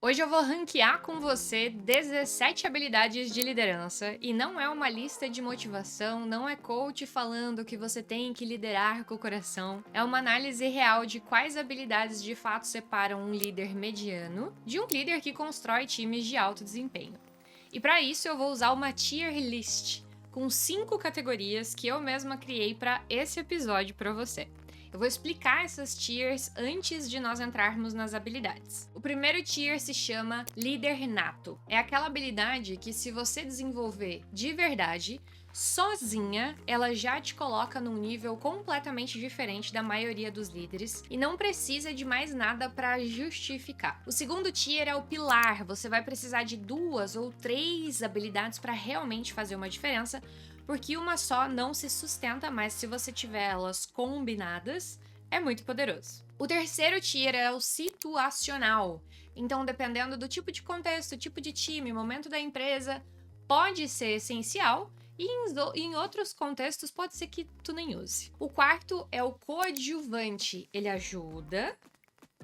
Hoje eu vou ranquear com você 17 habilidades de liderança e não é uma lista de motivação, não é coach falando que você tem que liderar com o coração. É uma análise real de quais habilidades de fato separam um líder mediano de um líder que constrói times de alto desempenho. E para isso eu vou usar uma tier list com 5 categorias que eu mesma criei para esse episódio para você. Eu vou explicar essas tiers antes de nós entrarmos nas habilidades. O primeiro tier se chama líder nato. É aquela habilidade que, se você desenvolver de verdade, sozinha, ela já te coloca num nível completamente diferente da maioria dos líderes e não precisa de mais nada para justificar. O segundo tier é o pilar. Você vai precisar de 2 ou 3 habilidades para realmente fazer uma diferença, porque uma só não se sustenta, mas se você tiver elas combinadas, é muito poderoso. O terceiro tier é o situacional. Então, dependendo do tipo de contexto, tipo de time, momento da empresa, pode ser essencial e em outros contextos pode ser que tu nem use. O quarto é o coadjuvante. Ele ajuda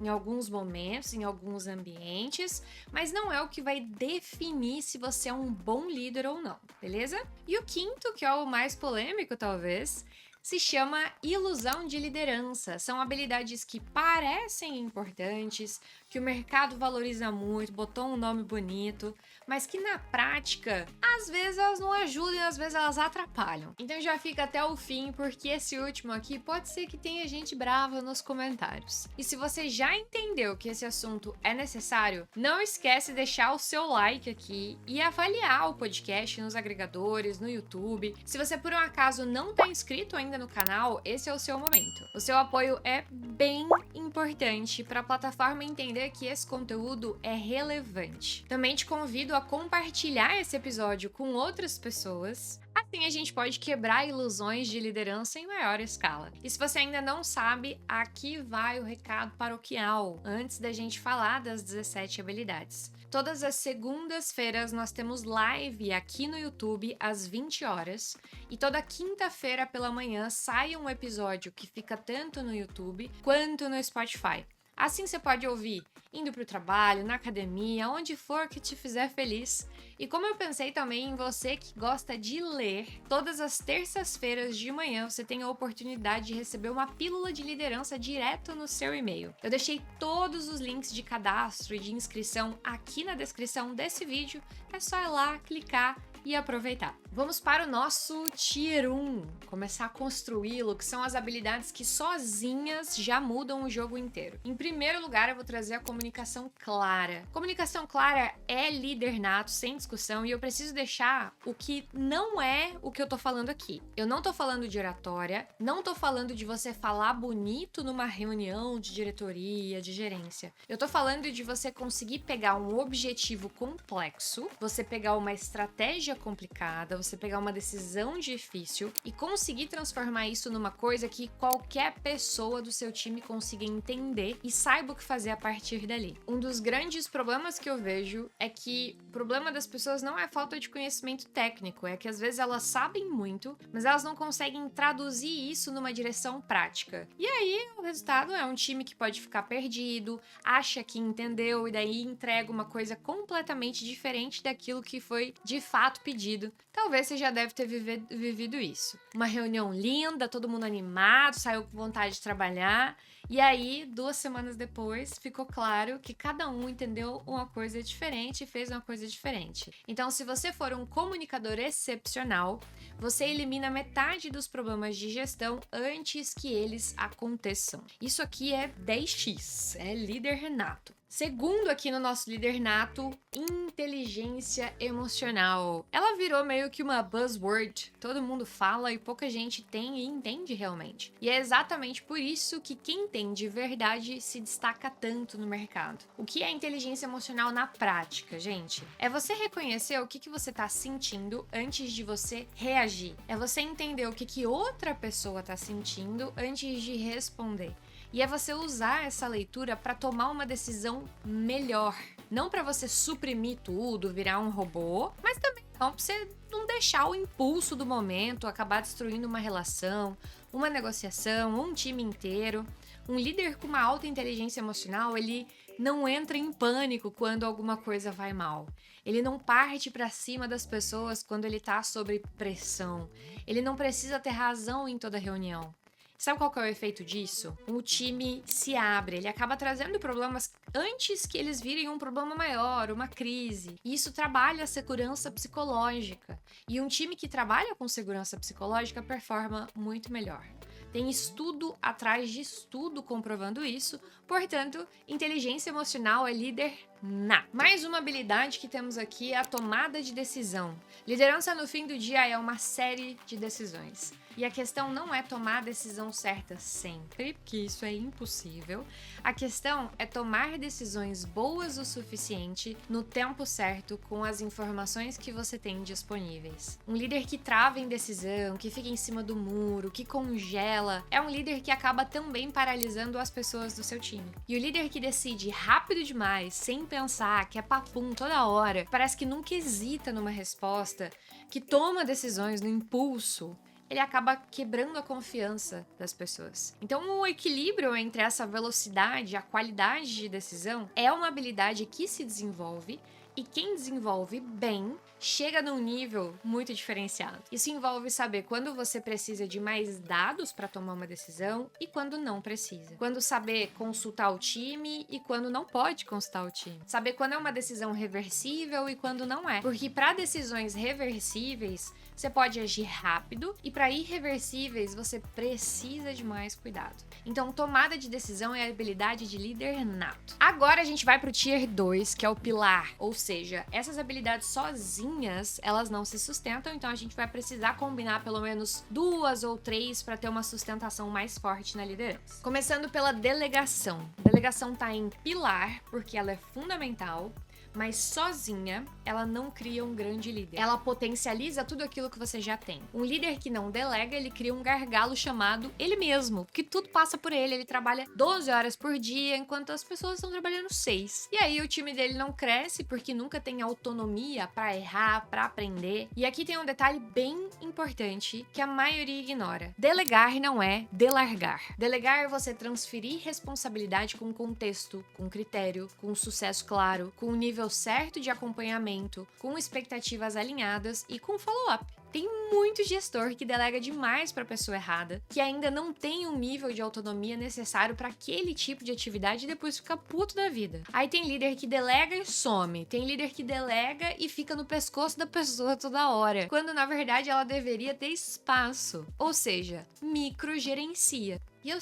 em alguns momentos, em alguns ambientes, mas não é o que vai definir se você é um bom líder ou não, beleza? E o quinto, que é o mais polêmico talvez, se chama ilusão de liderança. São habilidades que parecem importantes, que o mercado valoriza muito, botou um nome bonito, mas que na prática, às vezes elas não ajudam e às vezes elas atrapalham. Então já fica até o fim, porque esse último aqui pode ser que tenha gente brava nos comentários. E se você já entendeu que esse assunto é necessário, não esquece de deixar o seu like aqui e avaliar o podcast nos agregadores, no YouTube. Se você por um acaso não está inscrito ainda no canal, esse é o seu momento. O seu apoio é bem importante para a plataforma entender que esse conteúdo é relevante. Também te convido a compartilhar esse episódio com outras pessoas. Assim a gente pode quebrar ilusões de liderança em maior escala. E se você ainda não sabe, aqui vai o recado paroquial, antes da gente falar das 17 habilidades. Todas as segundas-feiras nós temos live aqui no YouTube às 20 horas e toda quinta-feira pela manhã sai um episódio que fica tanto no YouTube quanto no Spotify. Assim você pode ouvir indo para o trabalho, na academia, onde for que te fizer feliz. E como eu pensei também em você que gosta de ler, todas as terças-feiras de manhã você tem a oportunidade de receber uma pílula de liderança direto no seu e-mail. Eu deixei todos os links de cadastro e de inscrição aqui na descrição desse vídeo. É só ir lá, clicar e aproveitar. Vamos para o nosso Tier 1, começar a construí-lo, que são as habilidades que sozinhas já mudam o jogo inteiro. Em primeiro lugar, eu vou trazer a comunicação clara. Comunicação clara é líder nato, sem discussão, e eu preciso deixar o que não é o que eu tô falando aqui. Eu não tô falando de oratória, não tô falando de você falar bonito numa reunião de diretoria, de gerência. Eu tô falando de você conseguir pegar um objetivo complexo, você pegar uma estratégia complicada, você pegar uma decisão difícil e conseguir transformar isso numa coisa que qualquer pessoa do seu time consiga entender e saiba o que fazer a partir dali. Um dos grandes problemas que eu vejo é que o problema das pessoas não é falta de conhecimento técnico, é que às vezes elas sabem muito, mas elas não conseguem traduzir isso numa direção prática. E aí o resultado é um time que pode ficar perdido, acha que entendeu e daí entrega uma coisa completamente diferente daquilo que foi de fato pedido. Talvez você já deve ter vivido isso. Uma reunião linda, todo mundo animado, saiu com vontade de trabalhar, e aí, 2 semanas depois, ficou claro que cada um entendeu uma coisa diferente e fez uma coisa diferente. Então, se você for um comunicador excepcional, você elimina metade dos problemas de gestão antes que eles aconteçam. Isso aqui é 10x, é líder Renato. Segundo aqui no nosso líder nato, inteligência emocional. Ela virou meio que uma buzzword. Todo mundo fala e pouca gente tem e entende realmente. E é exatamente por isso que quem tem de verdade se destaca tanto no mercado. O que é inteligência emocional na prática, gente? É você reconhecer o que você tá sentindo antes de você reagir. É você entender o que outra pessoa tá sentindo antes de responder. E é você usar essa leitura para tomar uma decisão melhor. Não para você suprimir tudo, virar um robô, mas também não para você não deixar o impulso do momento acabar destruindo uma relação, uma negociação, um time inteiro. Um líder com uma alta inteligência emocional, ele não entra em pânico quando alguma coisa vai mal. Ele não parte pra cima das pessoas quando ele tá sob pressão. Ele não precisa ter razão em toda reunião. Sabe qual que é o efeito disso? O time se abre, ele acaba trazendo problemas antes que eles virem um problema maior, uma crise. E isso trabalha a segurança psicológica. E um time que trabalha com segurança psicológica performa muito melhor. Tem estudo atrás de estudo comprovando isso, portanto, inteligência emocional é líder nato. Mais uma habilidade que temos aqui é a tomada de decisão. Liderança no fim do dia é uma série de decisões. E a questão não é tomar a decisão certa sempre, porque isso é impossível. A questão é tomar decisões boas o suficiente no tempo certo com as informações que você tem disponíveis. Um líder que trava em decisão, que fica em cima do muro, que congela, é um líder que acaba também paralisando as pessoas do seu time. E o líder que decide rápido demais, sem pensar, que é papum toda hora, parece que nunca hesita numa resposta, que toma decisões no impulso, ele acaba quebrando a confiança das pessoas. Então, o equilíbrio entre essa velocidade e a qualidade de decisão é uma habilidade que se desenvolve e quem desenvolve bem chega num nível muito diferenciado. Isso envolve saber quando você precisa de mais dados para tomar uma decisão e quando não precisa. Quando saber consultar o time e quando não pode consultar o time. Saber quando é uma decisão reversível e quando não é. Porque para decisões reversíveis, você pode agir rápido e para irreversíveis, você precisa de mais cuidado. Então, tomada de decisão é a habilidade de líder nato. Agora a gente vai pro Tier 2, que é o pilar, ou seja, essas habilidades sozinhas, elas não se sustentam, então a gente vai precisar combinar pelo menos 2 ou 3 para ter uma sustentação mais forte na liderança. Começando pela delegação. Delegação tá em pilar, porque ela é fundamental, mas sozinha, ela não cria um grande líder. Ela potencializa tudo aquilo que você já tem. Um líder que não delega, ele cria um gargalo chamado ele mesmo, porque tudo passa por ele. Ele trabalha 12 horas por dia, enquanto as pessoas estão trabalhando 6. E aí o time dele não cresce, porque nunca tem autonomia para errar, para aprender. E aqui tem um detalhe bem importante, que a maioria ignora. Delegar não é delargar. Delegar é você transferir responsabilidade com contexto, com critério, com sucesso claro, com um nível certo de acompanhamento, com expectativas alinhadas e com follow-up. Tem muito gestor que delega demais para a pessoa errada, que ainda não tem um nível de autonomia necessário para aquele tipo de atividade e depois fica puto da vida. Aí tem líder que delega e some, tem líder que delega e fica no pescoço da pessoa toda hora, quando na verdade ela deveria ter espaço, ou seja, microgerencia. E eu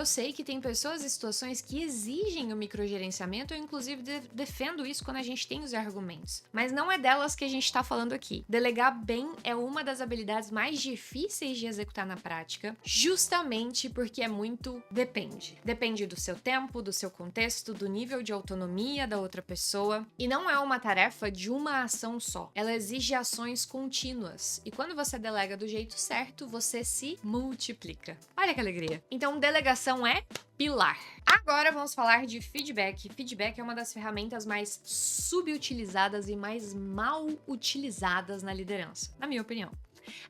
sei que tem pessoas e situações que exigem o microgerenciamento, eu inclusive defendo isso quando a gente tem os argumentos. Mas não é delas que a gente tá falando aqui. Delegar bem é uma das habilidades mais difíceis de executar na prática, justamente porque é muito depende. Depende do seu tempo, do seu contexto, do nível de autonomia da outra pessoa. E não é uma tarefa de uma ação só. Ela exige ações contínuas. E quando você delega do jeito certo, você se multiplica. Olha que alegria! Então, delegação é pilar. Agora vamos falar de feedback. Feedback é uma das ferramentas mais subutilizadas e mais mal utilizadas na liderança, na minha opinião.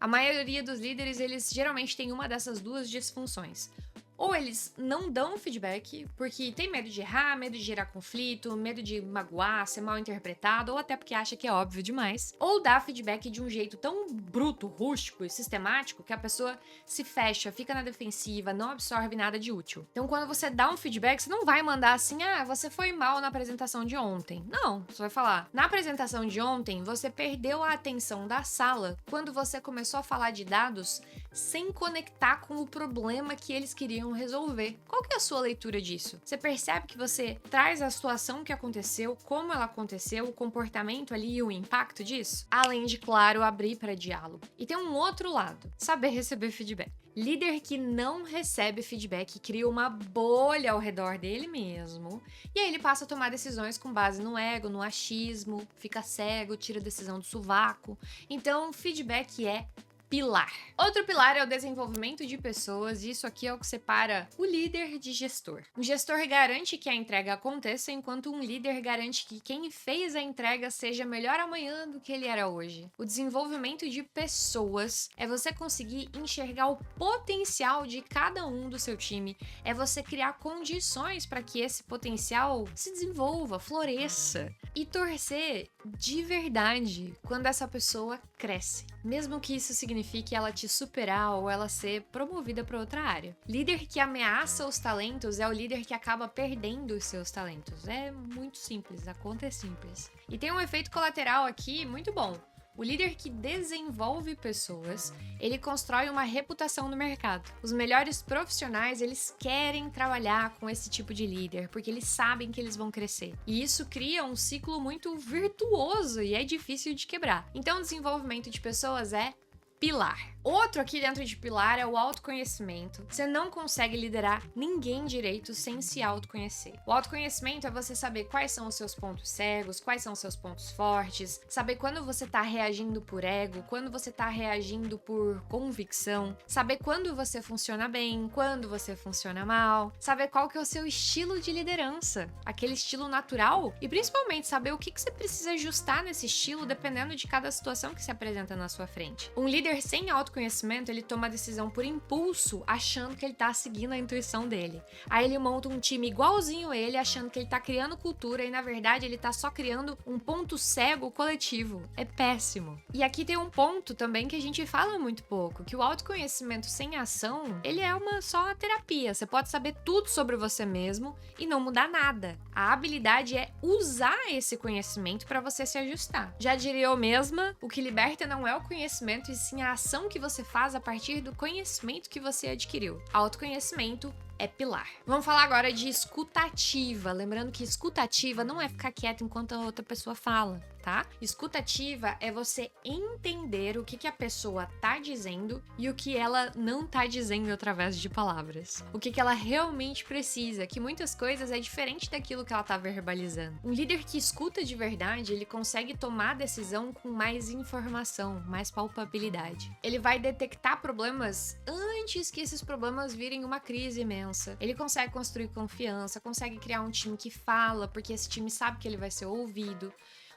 A maioria dos líderes, eles geralmente têm uma dessas duas disfunções. Ou eles não dão feedback porque tem medo de errar, medo de gerar conflito, medo de magoar, ser mal interpretado, ou até porque acha que é óbvio demais. Ou dá feedback de um jeito tão bruto, rústico e sistemático que a pessoa se fecha, fica na defensiva, não absorve nada de útil. Então, quando você dá um feedback, você não vai mandar assim, você foi mal na apresentação de ontem. Não, você vai falar, na apresentação de ontem, você perdeu a atenção da sala quando você começou a falar de dados sem conectar com o problema que eles queriam resolver. Qual que é a sua leitura disso? Você percebe que você traz a situação que aconteceu, como ela aconteceu, o comportamento ali e o impacto disso? Além de, claro, abrir para diálogo. E tem um outro lado, saber receber feedback. Líder que não recebe feedback cria uma bolha ao redor dele mesmo, e aí ele passa a tomar decisões com base no ego, no achismo, fica cego, tira a decisão do sovaco. Então, feedback é pilar. Outro pilar é o desenvolvimento de pessoas, e isso aqui é o que separa o líder de gestor. O gestor garante que a entrega aconteça, enquanto um líder garante que quem fez a entrega seja melhor amanhã do que ele era hoje. O desenvolvimento de pessoas é você conseguir enxergar o potencial de cada um do seu time, é você criar condições para que esse potencial se desenvolva, floresça e torcer de verdade quando essa pessoa cresce, mesmo que isso signifique ela te superar ou ela ser promovida para outra área. Líder que ameaça os talentos é o líder que acaba perdendo os seus talentos. É muito simples, a conta é simples. E tem um efeito colateral aqui muito bom. O líder que desenvolve pessoas, ele constrói uma reputação no mercado. Os melhores profissionais, eles querem trabalhar com esse tipo de líder, porque eles sabem que eles vão crescer. E isso cria um ciclo muito virtuoso e é difícil de quebrar. Então, o desenvolvimento de pessoas é pilar. Outro aqui dentro de pilar é o autoconhecimento. Você não consegue liderar ninguém direito sem se autoconhecer. O autoconhecimento é você saber quais são os seus pontos cegos, quais são os seus pontos fortes, saber quando você tá reagindo por ego, quando você tá reagindo por convicção, saber quando você funciona bem, quando você funciona mal, saber qual que é o seu estilo de liderança, aquele estilo natural, e principalmente saber o que você precisa ajustar nesse estilo dependendo de cada situação que se apresenta na sua frente. Um líder sem autoconhecimento, ele toma a decisão por impulso, achando que ele tá seguindo a intuição dele. Aí ele monta um time igualzinho ele, achando que ele tá criando cultura e na verdade ele tá só criando um ponto cego coletivo. É péssimo. E aqui tem um ponto também que a gente fala muito pouco, que o autoconhecimento sem ação, ele é uma só terapia. Você pode saber tudo sobre você mesmo e não mudar nada. A habilidade é usar esse conhecimento para você se ajustar. Já diria eu mesma, o que liberta não é o conhecimento, e sim a ação que você faz a partir do conhecimento que você adquiriu. Autoconhecimento é pilar. Vamos falar agora de escutativa. Lembrando que escutativa não é ficar quieto enquanto a outra pessoa fala, tá? Escutativa é você entender o que a pessoa tá dizendo e o que ela não tá dizendo através de palavras. O que ela realmente precisa, que muitas coisas é diferente daquilo que ela tá verbalizando. Um líder que escuta de verdade, ele consegue tomar decisão com mais informação, mais palpabilidade. Ele vai detectar problemas antes que esses problemas virem uma crise imensa. Ele consegue construir confiança, consegue criar um time que fala, porque esse time sabe que ele vai ser ouvido.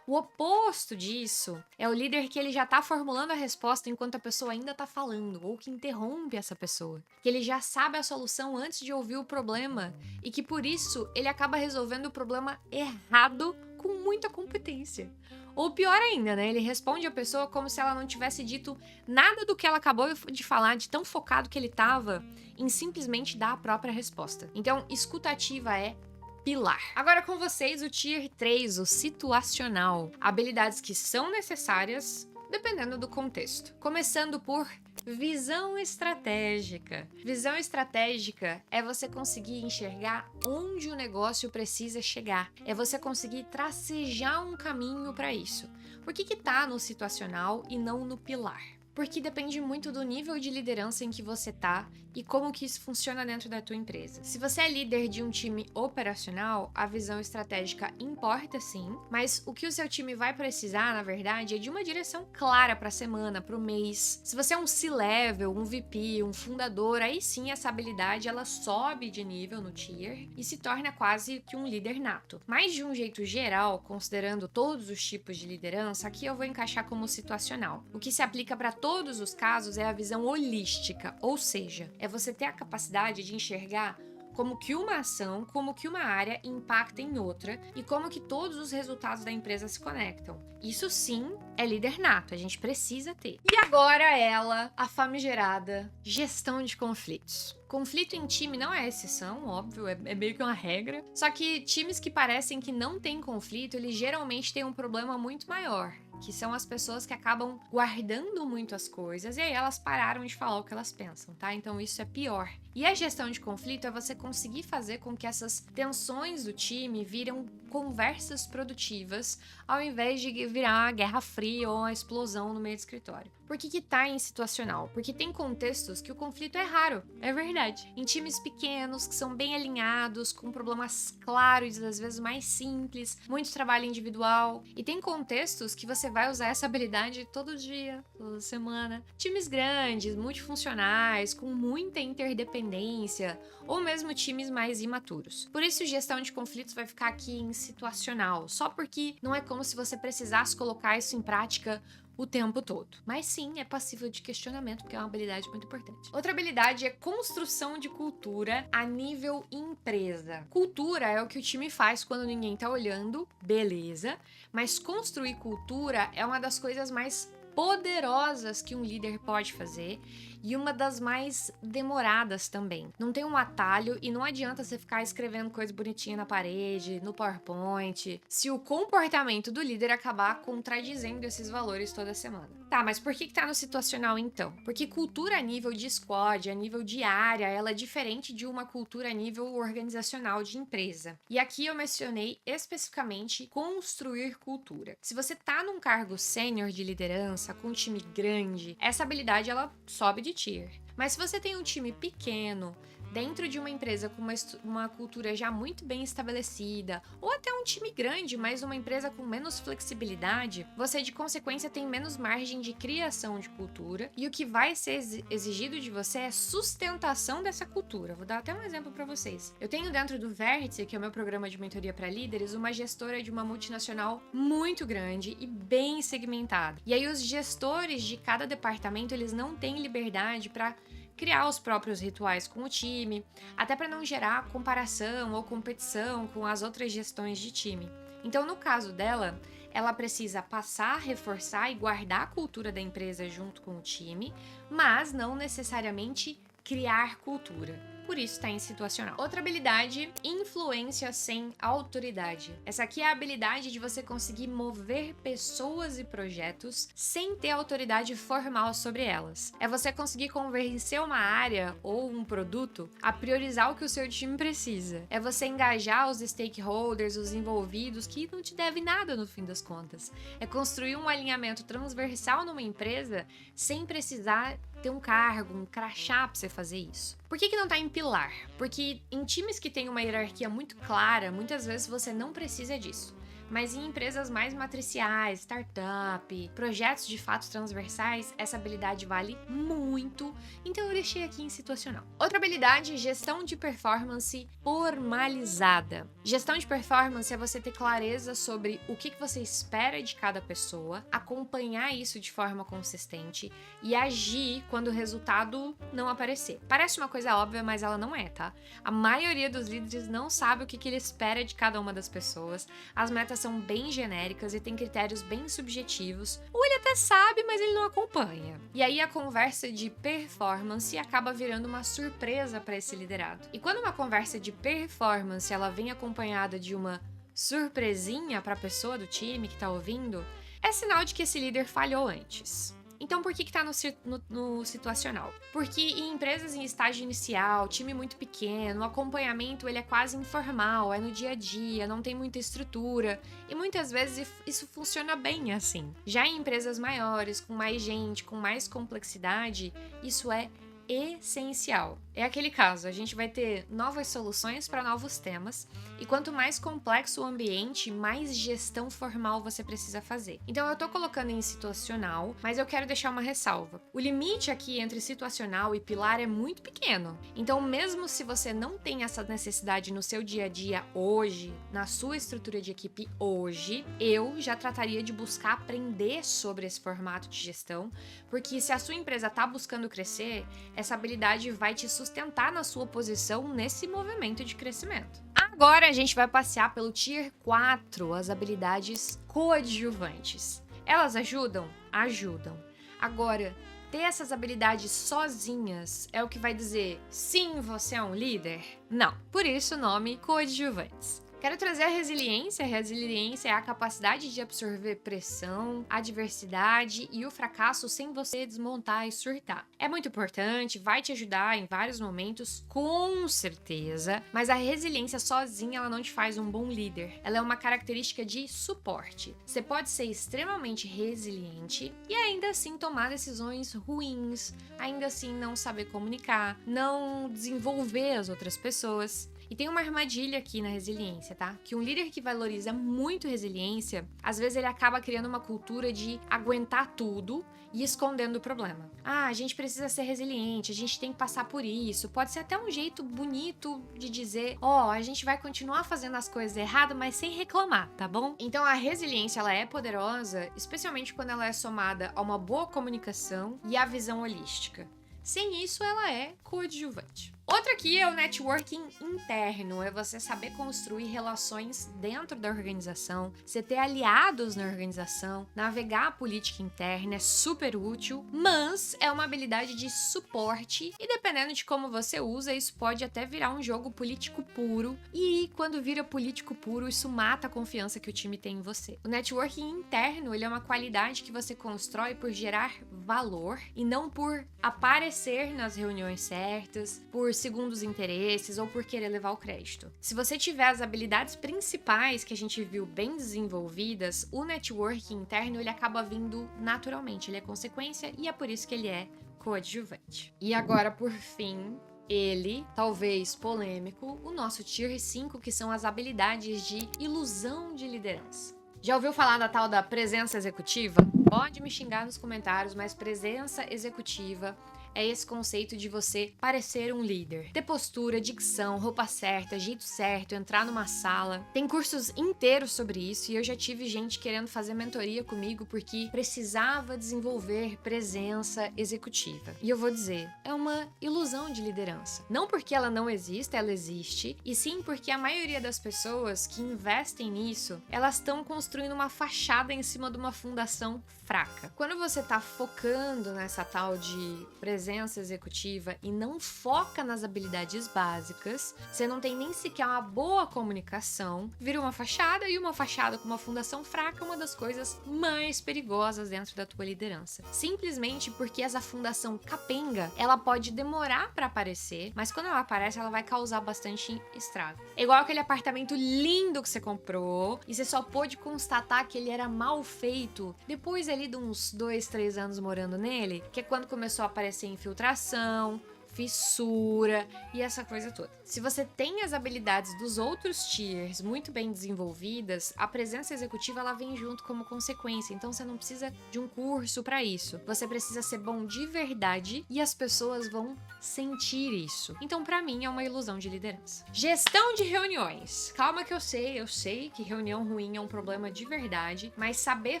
O oposto disso é o líder que ele já tá formulando a resposta enquanto a pessoa ainda tá falando, ou que interrompe essa pessoa. Que ele já sabe a solução antes de ouvir o problema, e que por isso ele acaba resolvendo o problema errado com muita competência. Ou pior ainda, né? Ele responde a pessoa como se ela não tivesse dito nada do que ela acabou de falar, de tão focado que ele tava em simplesmente dar a própria resposta. Então, escutativa é pilar. Agora com vocês o Tier 3, o situacional. Habilidades que são necessárias dependendo do contexto. Começando por visão estratégica. Visão estratégica é você conseguir enxergar onde o negócio precisa chegar. É você conseguir tracejar um caminho para isso. Por que tá no situacional e não no pilar? Porque depende muito do nível de liderança em que você tá e como que isso funciona dentro da tua empresa. Se você é líder de um time operacional, a visão estratégica importa sim, mas o que o seu time vai precisar, na verdade, é de uma direção clara para a semana, para o mês. Se você é um C-level, um VP, um fundador, aí sim essa habilidade ela sobe de nível no tier e se torna quase que um líder nato. Mas de um jeito geral, considerando todos os tipos de liderança, aqui eu vou encaixar como situacional. O que se aplica para todos os casos é a visão holística, ou seja, é você ter a capacidade de enxergar como que uma ação, como que uma área impacta em outra e como que todos os resultados da empresa se conectam. Isso sim é líder nato, a gente precisa ter. E agora ela, a famigerada gestão de conflitos. Conflito em time não é exceção, óbvio, é meio que uma regra. Só que times que parecem que não têm conflito, eles geralmente têm um problema muito maior, que são as pessoas que acabam guardando muito as coisas e aí elas pararam de falar o que elas pensam, tá? Então isso é pior. E a gestão de conflito é você conseguir fazer com que essas tensões do time viram conversas produtivas, ao invés de virar uma guerra fria ou uma explosão no meio do escritório. Por que tá em situacional? Porque tem contextos que o conflito é raro, é verdade. habilidade. Em times pequenos, que são bem alinhados, com problemas claros, às vezes mais simples, muito trabalho individual. E tem contextos que você vai usar essa habilidade todo dia, toda semana. Times grandes, multifuncionais, com muita interdependência, ou mesmo times mais imaturos. Por isso, gestão de conflitos vai ficar aqui em situacional, só porque não é como se você precisasse colocar isso em prática o tempo todo. Mas sim, é passível de questionamento, porque é uma habilidade muito importante. Outra habilidade é construção de cultura a nível empresa. Cultura é o que o time faz quando ninguém tá olhando, beleza, mas construir cultura é uma das coisas mais poderosas que um líder pode fazer e uma das mais demoradas também. Não tem um atalho e não adianta você ficar escrevendo coisa bonitinha na parede, no PowerPoint, se o comportamento do líder acabar contradizendo esses valores toda semana. Tá, mas por que tá no situacional então? Porque cultura a nível de squad, a nível de área, ela é diferente de uma cultura a nível organizacional de empresa. E aqui eu mencionei especificamente construir cultura. Se você tá num cargo sênior de liderança, com um time grande, essa habilidade ela sobe de tier. Mas se você tem um time pequeno, dentro de uma empresa com uma cultura já muito bem estabelecida, ou até um time grande, mas uma empresa com menos flexibilidade, você de consequência tem menos margem de criação de cultura, e o que vai ser exigido de você é sustentação dessa cultura. Vou dar até um exemplo para vocês. Eu tenho dentro do Vértice, que é o meu programa de mentoria para líderes, uma gestora de uma multinacional muito grande e bem segmentada. E aí os gestores de cada departamento, eles não têm liberdade para criar os próprios rituais com o time, até para não gerar comparação ou competição com as outras gestões de time. Então, no caso dela, ela precisa passar, reforçar e guardar a cultura da empresa junto com o time, mas não necessariamente criar cultura. Por isso está em situacional. Outra habilidade, influência sem autoridade. Essa aqui é a habilidade de você conseguir mover pessoas e projetos sem ter autoridade formal sobre elas. É você conseguir convencer uma área ou um produto a priorizar o que o seu time precisa. É você engajar os stakeholders, os envolvidos, que não te devem nada no fim das contas. É construir um alinhamento transversal numa empresa sem precisar ter um cargo, um crachá pra você fazer isso. Por que não tá em pilar? Porque em times que têm uma hierarquia muito clara, muitas vezes você não precisa disso. Mas em empresas mais matriciais, startup, projetos de fato transversais, essa habilidade vale muito, então eu deixei aqui em situacional. Outra habilidade, gestão de performance formalizada. Gestão de performance é você ter clareza sobre o que você espera de cada pessoa, acompanhar isso de forma consistente e agir quando o resultado não aparecer. Parece uma coisa óbvia, mas ela não é, tá? A maioria dos líderes não sabe o que ele espera de cada uma das pessoas, as metas são bem genéricas e tem critérios bem subjetivos, ou ele até sabe, mas ele não acompanha. E aí a conversa de performance acaba virando uma surpresa para esse liderado. E quando uma conversa de performance ela vem acompanhada de uma surpresinha para a pessoa do time que tá ouvindo, é sinal de que esse líder falhou antes. Então, por que tá no situacional? Porque em empresas em estágio inicial, time muito pequeno, o acompanhamento ele é quase informal, é no dia a dia, não tem muita estrutura e muitas vezes isso funciona bem assim. Já em empresas maiores, com mais gente, com mais complexidade, isso é essencial. É aquele caso, a gente vai ter novas soluções para novos temas e quanto mais complexo o ambiente, mais gestão formal você precisa fazer. Então eu tô colocando em situacional, mas eu quero deixar uma ressalva. O limite aqui entre situacional e pilar é muito pequeno. Então mesmo se você não tem essa necessidade no seu dia a dia hoje, na sua estrutura de equipe hoje, eu já trataria de buscar aprender sobre esse formato de gestão, porque se a sua empresa tá buscando crescer, essa habilidade vai te sustentar na sua posição nesse movimento de crescimento. Agora a gente vai passear pelo Tier 4, as habilidades coadjuvantes. Elas ajudam? Ajudam. Agora, ter essas habilidades sozinhas é o que vai dizer sim, você é um líder? Não. Por isso o nome coadjuvantes. Quero trazer a resiliência. A resiliência é a capacidade de absorver pressão, adversidade e o fracasso sem você desmontar e surtar. É muito importante, vai te ajudar em vários momentos, com certeza, mas a resiliência sozinha ela não te faz um bom líder. Ela é uma característica de suporte. Você pode ser extremamente resiliente e ainda assim tomar decisões ruins, ainda assim não saber comunicar, não desenvolver as outras pessoas. E tem uma armadilha aqui na resiliência, tá? Que um líder que valoriza muito resiliência, às vezes ele acaba criando uma cultura de aguentar tudo e escondendo o problema. Ah, a gente precisa ser resiliente, a gente tem que passar por isso. Pode ser até um jeito bonito de dizer, a gente vai continuar fazendo as coisas erradas, mas sem reclamar, tá bom? Então a resiliência, ela é poderosa, especialmente quando ela é somada a uma boa comunicação e a visão holística. Sem isso, ela é coadjuvante. Outra aqui é o networking interno, é você saber construir relações dentro da organização, você ter aliados na organização, navegar a política interna é super útil, mas é uma habilidade de suporte e dependendo de como você usa, isso pode até virar um jogo político puro e quando vira político puro, isso mata a confiança que o time tem em você. O networking interno, ele é uma qualidade que você constrói por gerar valor e não por aparecer nas reuniões certas, por segundo os interesses ou por querer levar o crédito. Se você tiver as habilidades principais que a gente viu bem desenvolvidas, o networking interno ele acaba vindo naturalmente, ele é consequência e é por isso que ele é coadjuvante. E agora, por fim, ele, talvez polêmico, o nosso Tier 5, que são as habilidades de ilusão de liderança. Já ouviu falar da tal da presença executiva? Pode me xingar nos comentários, mas presença executiva é esse conceito de você parecer um líder. Ter postura, dicção, roupa certa, jeito certo, entrar numa sala. Tem cursos inteiros sobre isso e eu já tive gente querendo fazer mentoria comigo porque precisava desenvolver presença executiva. E eu vou dizer, é uma ilusão de liderança. Não porque ela não exista, ela existe, e sim porque a maioria das pessoas que investem nisso, elas estão construindo uma fachada em cima de uma fundação fraca. Quando você tá focando nessa tal de presença executiva e não foca nas habilidades básicas, você não tem nem sequer uma boa comunicação, vira uma fachada e uma fachada com uma fundação fraca é uma das coisas mais perigosas dentro da tua liderança. Simplesmente porque essa fundação capenga, ela pode demorar para aparecer, mas quando ela aparece, ela vai causar bastante estrago. É igual aquele apartamento lindo que você comprou e você só pôde constatar que ele era mal feito depois ali de uns 2, 3 anos morando nele, que é quando começou a aparecer infiltração, fissura e essa coisa toda. Se você tem as habilidades dos outros tiers muito bem desenvolvidas, a presença executiva ela vem junto como consequência, então você não precisa de um curso para isso. Você precisa ser bom de verdade e as pessoas vão sentir isso. Então, para mim, é uma ilusão de liderança. Gestão de reuniões. Calma que eu sei que reunião ruim é um problema de verdade, mas saber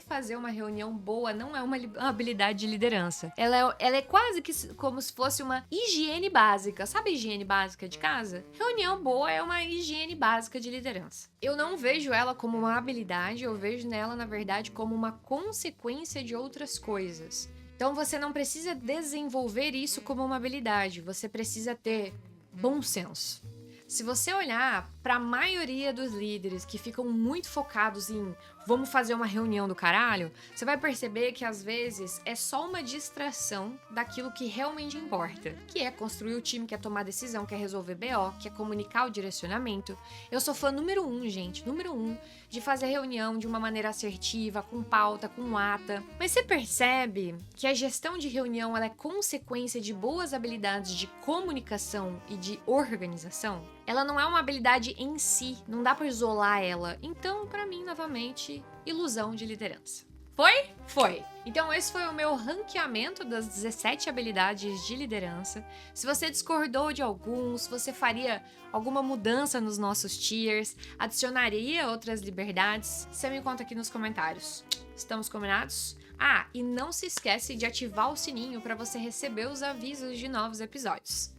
fazer uma reunião boa não é uma habilidade de liderança. Ela é quase que como se fosse uma higiene básica. Sabe a higiene básica de casa? Reunião boa é uma higiene básica de liderança. Eu não vejo ela como uma habilidade, eu vejo nela, na verdade, como uma consequência de outras coisas. Então você não precisa desenvolver isso como uma habilidade, você precisa ter bom senso. Se você olhar para a maioria dos líderes que ficam muito focados em vamos fazer uma reunião do caralho, você vai perceber que às vezes é só uma distração daquilo que realmente importa, que é construir o time, que é tomar decisão, que é resolver BO, que é comunicar o direcionamento. Eu sou fã número 1, gente, número 1, de fazer reunião de uma maneira assertiva, com pauta, com ata. Mas você percebe que a gestão de reunião ela é consequência de boas habilidades de comunicação e de organização? Ela não é uma habilidade em si, não dá pra isolar ela. Então, pra mim, novamente, ilusão de liderança. Foi? Foi! Então esse foi o meu ranqueamento das 17 habilidades de liderança. Se você discordou de algum, se você faria alguma mudança nos nossos tiers, adicionaria outras liberdades, você me conta aqui nos comentários. Estamos combinados? Ah, e não se esquece de ativar o sininho para você receber os avisos de novos episódios.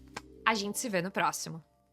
A gente se vê no próximo.